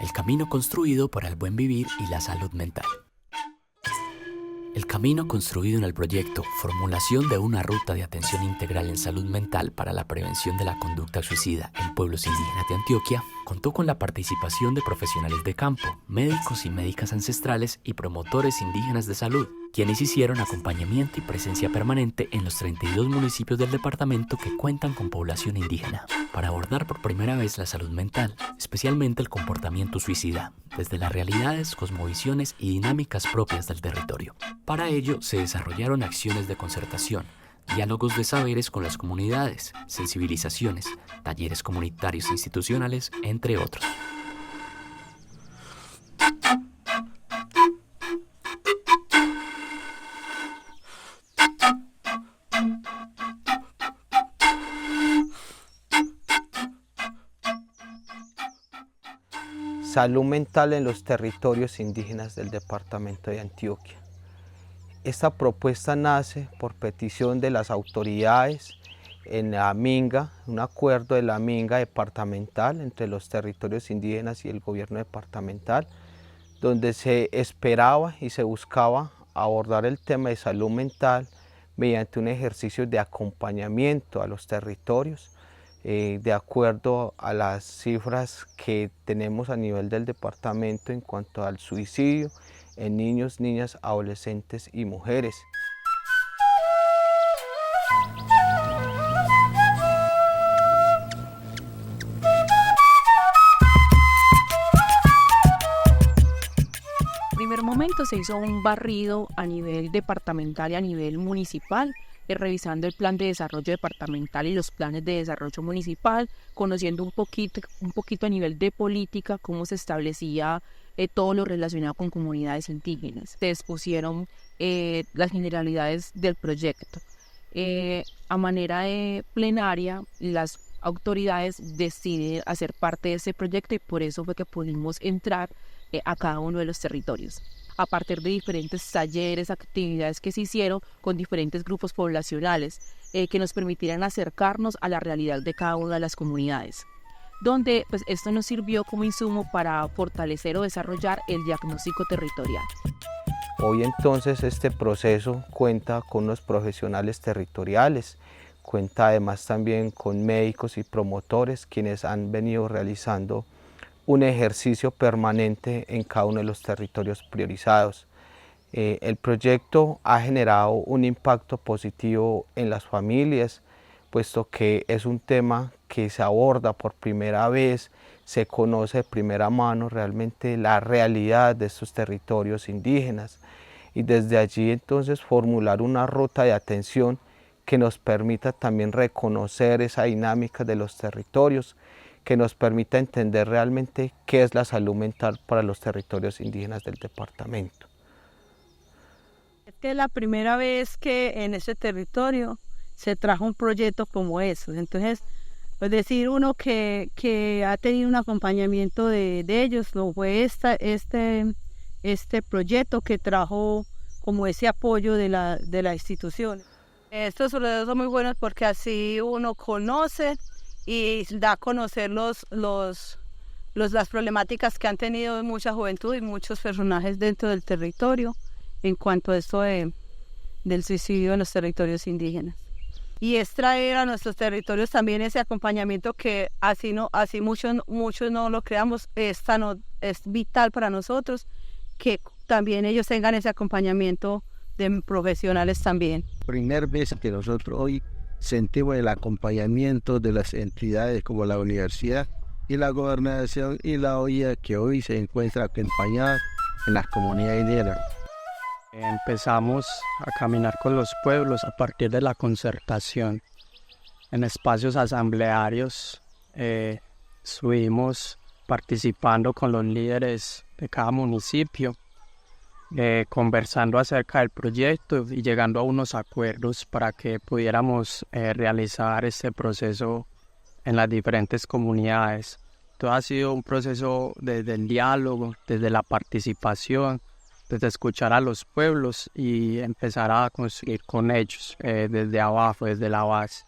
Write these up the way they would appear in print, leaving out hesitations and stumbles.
El camino construido para el buen vivir y la salud mental. El camino construido en el proyecto Formulación de una ruta de atención integral en salud mental para la prevención de la conducta suicida en pueblos indígenas de Antioquia contó con la participación de profesionales de campo, médicos y médicas ancestrales y promotores indígenas de salud, quienes hicieron acompañamiento y presencia permanente en los 32 municipios del departamento que cuentan con población indígena, para abordar por primera vez la salud mental, especialmente el comportamiento suicida, desde las realidades, cosmovisiones y dinámicas propias del territorio. Para ello se desarrollaron acciones de concertación, diálogos de saberes con las comunidades, sensibilizaciones, talleres comunitarios e institucionales, entre otros. Salud mental en los territorios indígenas del departamento de Antioquia. Esta propuesta nace por petición de las autoridades en la Minga, un acuerdo de la Minga departamental entre los territorios indígenas y el gobierno departamental, donde se esperaba y se buscaba abordar el tema de salud mental mediante un ejercicio de acompañamiento a los territorios, de acuerdo a las cifras que tenemos a nivel del departamento en cuanto al suicidio en niños, niñas, adolescentes y mujeres. En primer momento se hizo un barrido a nivel departamental y a nivel municipal, revisando el plan de desarrollo departamental y los planes de desarrollo municipal, conociendo un poquito a nivel de política cómo se establecía todo lo relacionado con comunidades indígenas. Se expusieron las generalidades del proyecto. A manera de plenaria, las autoridades deciden hacer parte de ese proyecto y por eso fue que pudimos entrar a cada uno de los territorios, a partir de diferentes talleres, actividades que se hicieron con diferentes grupos poblacionales que nos permitieran acercarnos a la realidad de cada una de las comunidades, donde pues, esto nos sirvió como insumo para fortalecer o desarrollar el diagnóstico territorial. Hoy entonces este proceso cuenta con unos profesionales territoriales, cuenta además también con médicos y promotores quienes han venido realizando un ejercicio permanente en cada uno de los territorios priorizados. El proyecto ha generado un impacto positivo en las familias, puesto que es un tema que se aborda por primera vez, se conoce de primera mano realmente la realidad de estos territorios indígenas y desde allí entonces formular una ruta de atención que nos permita también reconocer esa dinámica de los territorios, que nos permita entender realmente qué es la salud mental para los territorios indígenas del departamento. Esta es la primera vez que en ese territorio se trajo un proyecto como eso. Entonces, pues decir uno que ha tenido un acompañamiento de ellos, no fue este proyecto que trajo como ese apoyo de la institución. Estos proyectos son muy buenos porque así uno conoce y da a conocer las problemáticas que han tenido mucha juventud y muchos personajes dentro del territorio en cuanto a esto del suicidio en los territorios indígenas. Y es traer a nuestros territorios también ese acompañamiento que así muchos no lo creamos, es vital para nosotros, que también ellos tengan ese acompañamiento de profesionales también. Primera vez que nosotros hoy sentimos el acompañamiento de las entidades como la universidad y la gobernación y la OIA que hoy se encuentra acompañada en las comunidades indígenas. Empezamos a caminar con los pueblos a partir de la concertación. En espacios asamblearios estuvimos participando con los líderes de cada municipio, conversando acerca del proyecto y llegando a unos acuerdos para que pudiéramos realizar este proceso en las diferentes comunidades. Todo ha sido un proceso desde el diálogo, desde la participación, desde escuchar a los pueblos y empezar a construir con ellos desde abajo, desde la base.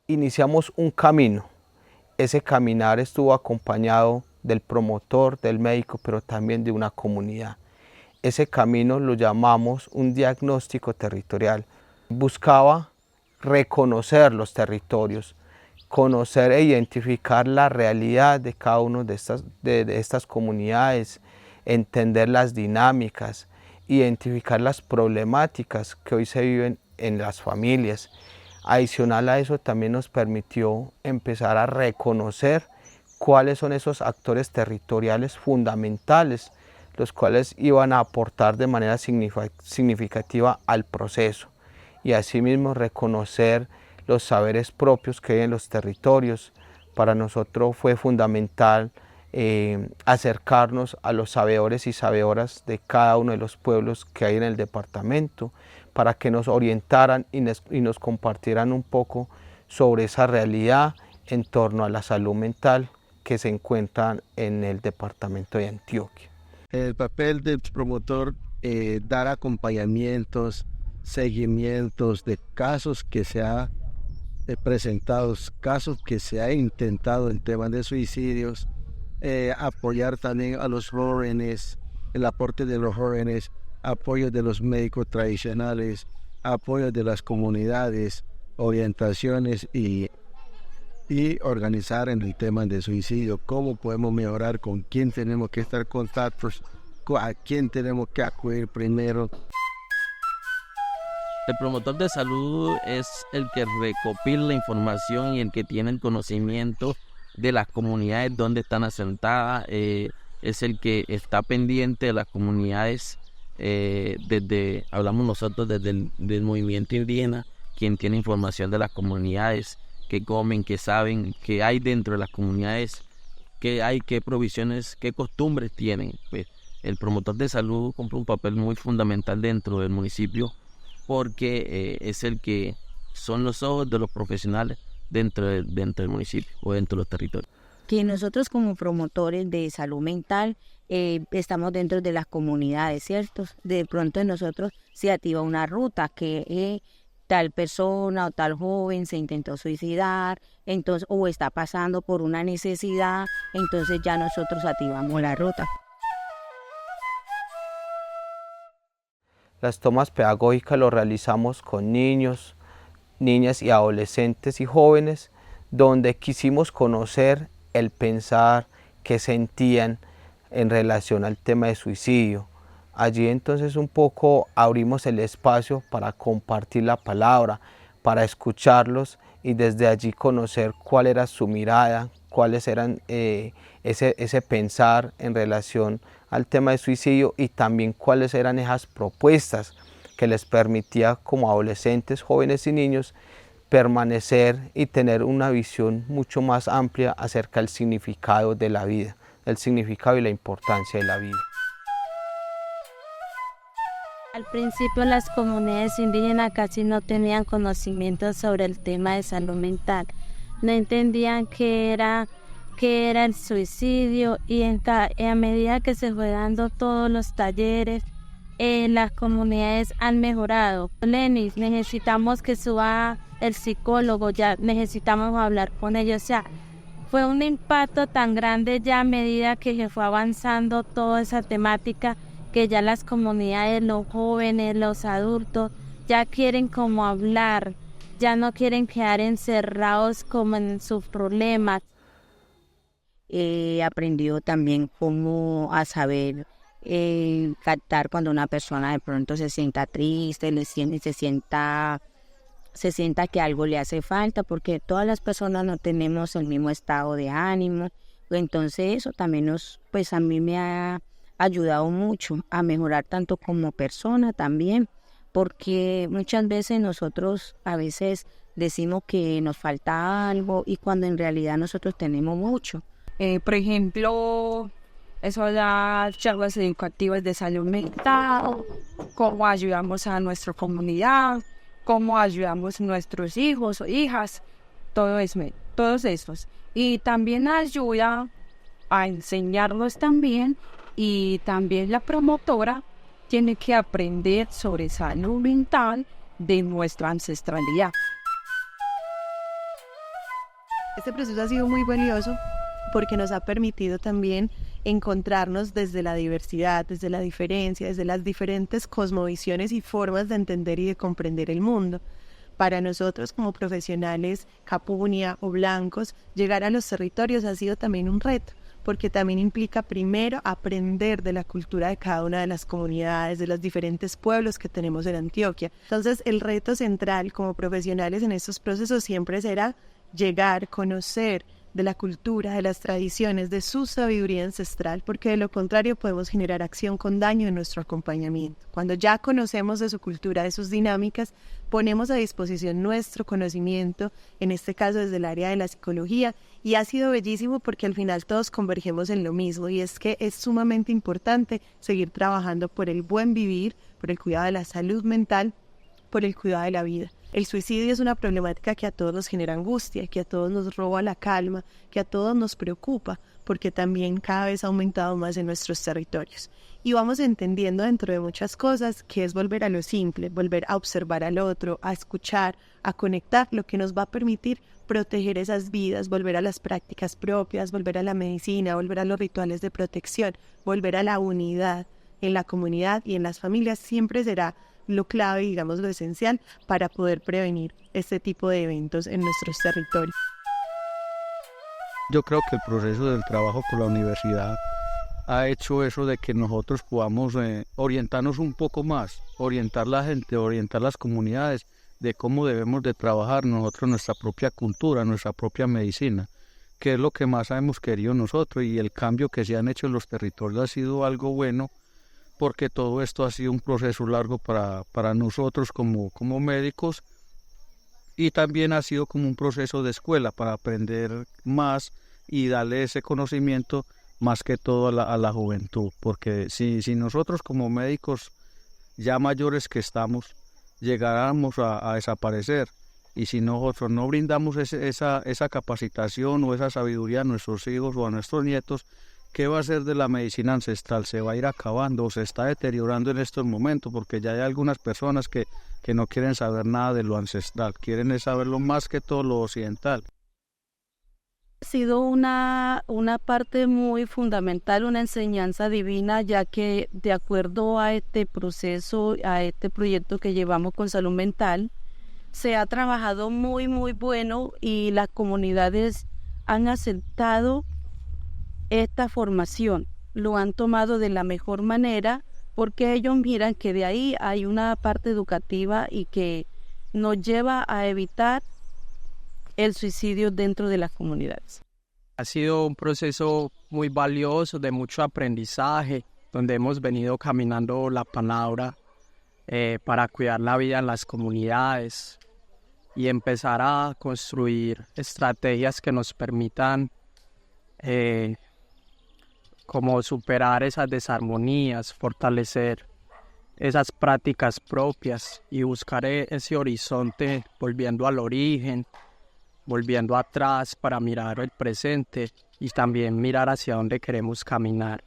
Iniciamos un camino. Ese caminar estuvo acompañado del promotor, del médico, pero también de una comunidad. Ese camino lo llamamos un diagnóstico territorial. Buscaba reconocer los territorios, conocer e identificar la realidad de cada una de estas comunidades, entender las dinámicas, identificar las problemáticas que hoy se viven en las familias. Adicional a eso, también nos permitió empezar a reconocer cuáles son esos actores territoriales fundamentales, los cuales iban a aportar de manera significativa al proceso, y asimismo reconocer los saberes propios que hay en los territorios. Para nosotros fue fundamental acercarnos a los sabedores y sabedoras de cada uno de los pueblos que hay en el departamento, para que nos orientaran y nos compartieran un poco sobre esa realidad en torno a la salud mental que se encuentra en el departamento de Antioquia. El papel del promotor, dar acompañamientos, seguimientos de casos que se ha presentado, casos que se ha intentado en temas de suicidios, apoyar también a los jóvenes, el aporte de los jóvenes, apoyo de los médicos tradicionales, apoyo de las comunidades, orientaciones y organizar en el tema de suicidio, cómo podemos mejorar, con quién tenemos que estar en contacto, a quién tenemos que acudir primero. El promotor de salud es el que recopila la información y el que tiene el conocimiento de las comunidades donde están asentadas, es el que está pendiente de las comunidades, hablamos nosotros desde el movimiento indígena, quien tiene información de las comunidades, qué comen, qué saben, qué hay dentro de las comunidades, qué hay, qué provisiones, qué costumbres tienen. Pues el promotor de salud cumple un papel muy fundamental dentro del municipio, porque es el que son los ojos de los profesionales dentro del municipio o dentro de los territorios. Que nosotros como promotores de salud mental estamos dentro de las comunidades, ¿cierto? De pronto en nosotros se activa una ruta que tal persona o tal joven se intentó suicidar, entonces, o está pasando por una necesidad, entonces ya nosotros activamos la ruta. Las tomas pedagógicas lo realizamos con niños, niñas y adolescentes y jóvenes, donde quisimos conocer el pensar que sentían en relación al tema de suicidio. Allí entonces un poco abrimos el espacio para compartir la palabra, para escucharlos y desde allí conocer cuál era su mirada, cuáles eran ese pensar en relación al tema de suicidio, y también cuáles eran esas propuestas que les permitía como adolescentes, jóvenes y niños permanecer y tener una visión mucho más amplia acerca del significado de la vida, el significado y la importancia de la vida. Al principio las comunidades indígenas casi no tenían conocimiento sobre el tema de salud mental, no entendían qué era el suicidio, y a medida que se fue dando todos los talleres, las comunidades han mejorado. Lenis, necesitamos que suba el psicólogo, ya necesitamos hablar con ellos, o sea, fue un impacto tan grande ya a medida que se fue avanzando toda esa temática, que ya las comunidades, los jóvenes, los adultos, ya quieren como hablar, ya no quieren quedar encerrados como en sus problemas. Aprendió también cómo a saber captar cuando una persona de pronto se sienta triste, se sienta que algo le hace falta, porque todas las personas no tenemos el mismo estado de ánimo. Entonces eso también pues a mí me ha ayudado mucho a mejorar tanto como persona también, porque muchas veces nosotros a veces decimos que nos falta algo y cuando en realidad nosotros tenemos mucho. Por ejemplo, eso las charlas educativas de salud mental, cómo ayudamos a nuestra comunidad, cómo ayudamos a nuestros hijos o hijas, todos estos. Y también ayuda a enseñarlos también, y también la promotora tiene que aprender sobre salud mental de nuestra ancestralidad. Este proceso ha sido muy valioso porque nos ha permitido también encontrarnos desde la diversidad, desde la diferencia, desde las diferentes cosmovisiones y formas de entender y de comprender el mundo. Para nosotros como profesionales capunia o blancos, llegar a los territorios ha sido también un reto, porque también implica primero aprender de la cultura de cada una de las comunidades, de los diferentes pueblos que tenemos en Antioquia. Entonces el reto central como profesionales en estos procesos siempre será llegar, conocer de la cultura, de las tradiciones, de su sabiduría ancestral, porque de lo contrario podemos generar acción con daño en nuestro acompañamiento. Cuando ya conocemos de su cultura, de sus dinámicas, ponemos a disposición nuestro conocimiento, en este caso desde el área de la psicología, y ha sido bellísimo porque al final todos convergemos en lo mismo, y es que es sumamente importante seguir trabajando por el buen vivir, por el cuidado de la salud mental, por el cuidado de la vida. El suicidio es una problemática que a todos nos genera angustia, que a todos nos roba la calma, que a todos nos preocupa, porque también cada vez ha aumentado más en nuestros territorios. Y vamos entendiendo dentro de muchas cosas que es volver a lo simple, volver a observar al otro, a escuchar, a conectar, lo que nos va a permitir proteger esas vidas, volver a las prácticas propias, volver a la medicina, volver a los rituales de protección, volver a la unidad en la comunidad y en las familias siempre será lo clave, digamos, lo esencial para poder prevenir este tipo de eventos en nuestros territorios. Yo creo que el proceso del trabajo con la universidad ha hecho eso de que nosotros podamos orientarnos un poco más, orientar la gente, orientar las comunidades de cómo debemos de trabajar nosotros nuestra propia cultura, nuestra propia medicina, que es lo que más hemos querido nosotros, y el cambio que se han hecho en los territorios ha sido algo bueno, porque todo esto ha sido un proceso largo para nosotros como médicos, y también ha sido como un proceso de escuela para aprender más y darle ese conocimiento más que todo a la juventud, porque si nosotros como médicos ya mayores que estamos llegáramos a desaparecer, y si nosotros no brindamos esa capacitación o esa sabiduría a nuestros hijos o a nuestros nietos, ¿qué va a ser de la medicina ancestral? Se va a ir acabando o se está deteriorando en estos momentos, porque ya hay algunas personas que no quieren saber nada de lo ancestral, quieren saberlo más que todo lo occidental. Ha sido una parte muy fundamental, una enseñanza divina, ya que de acuerdo a este proceso, a este proyecto que llevamos con salud mental, se ha trabajado muy, muy bueno, y las comunidades han aceptado esta formación, lo han tomado de la mejor manera, porque ellos miran que de ahí hay una parte educativa y que nos lleva a evitar el suicidio dentro de las comunidades. Ha sido un proceso muy valioso, de mucho aprendizaje, donde hemos venido caminando la palabra para cuidar la vida en las comunidades y empezar a construir estrategias que nos permitan como superar esas desarmonías, fortalecer esas prácticas propias y buscar ese horizonte, volviendo al origen, volviendo atrás para mirar el presente y también mirar hacia dónde queremos caminar.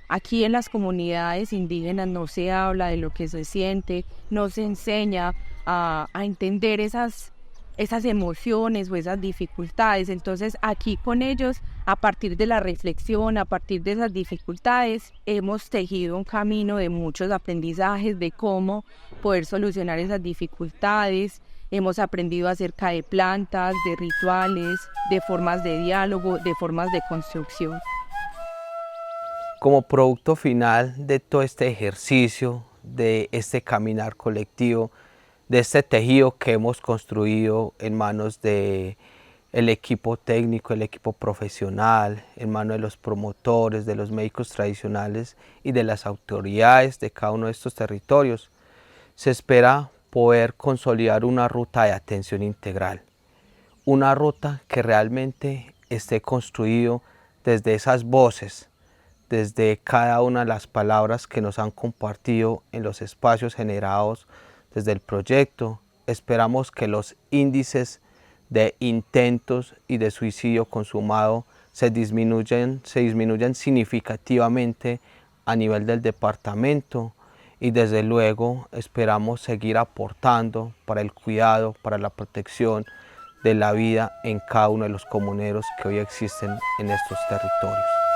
Aquí en las comunidades indígenas no se habla de lo que se siente, no se enseña a entender esas emociones o esas dificultades. Entonces aquí con ellos, a partir de la reflexión, a partir de esas dificultades, hemos tejido un camino de muchos aprendizajes de cómo poder solucionar esas dificultades. Hemos aprendido acerca de plantas, de rituales, de formas de diálogo, de formas de construcción. Como producto final de todo este ejercicio, de este caminar colectivo, de este tejido que hemos construido en manos del equipo técnico, el equipo profesional, en manos de los promotores, de los médicos tradicionales y de las autoridades de cada uno de estos territorios, se espera poder consolidar una ruta de atención integral, una ruta que realmente esté construido desde esas voces, desde cada una de las palabras que nos han compartido en los espacios generados desde el proyecto. Esperamos que los índices de intentos y de suicidio consumado se disminuyan significativamente a nivel del departamento, y desde luego esperamos seguir aportando para el cuidado, para la protección de la vida en cada uno de los comuneros que hoy existen en estos territorios.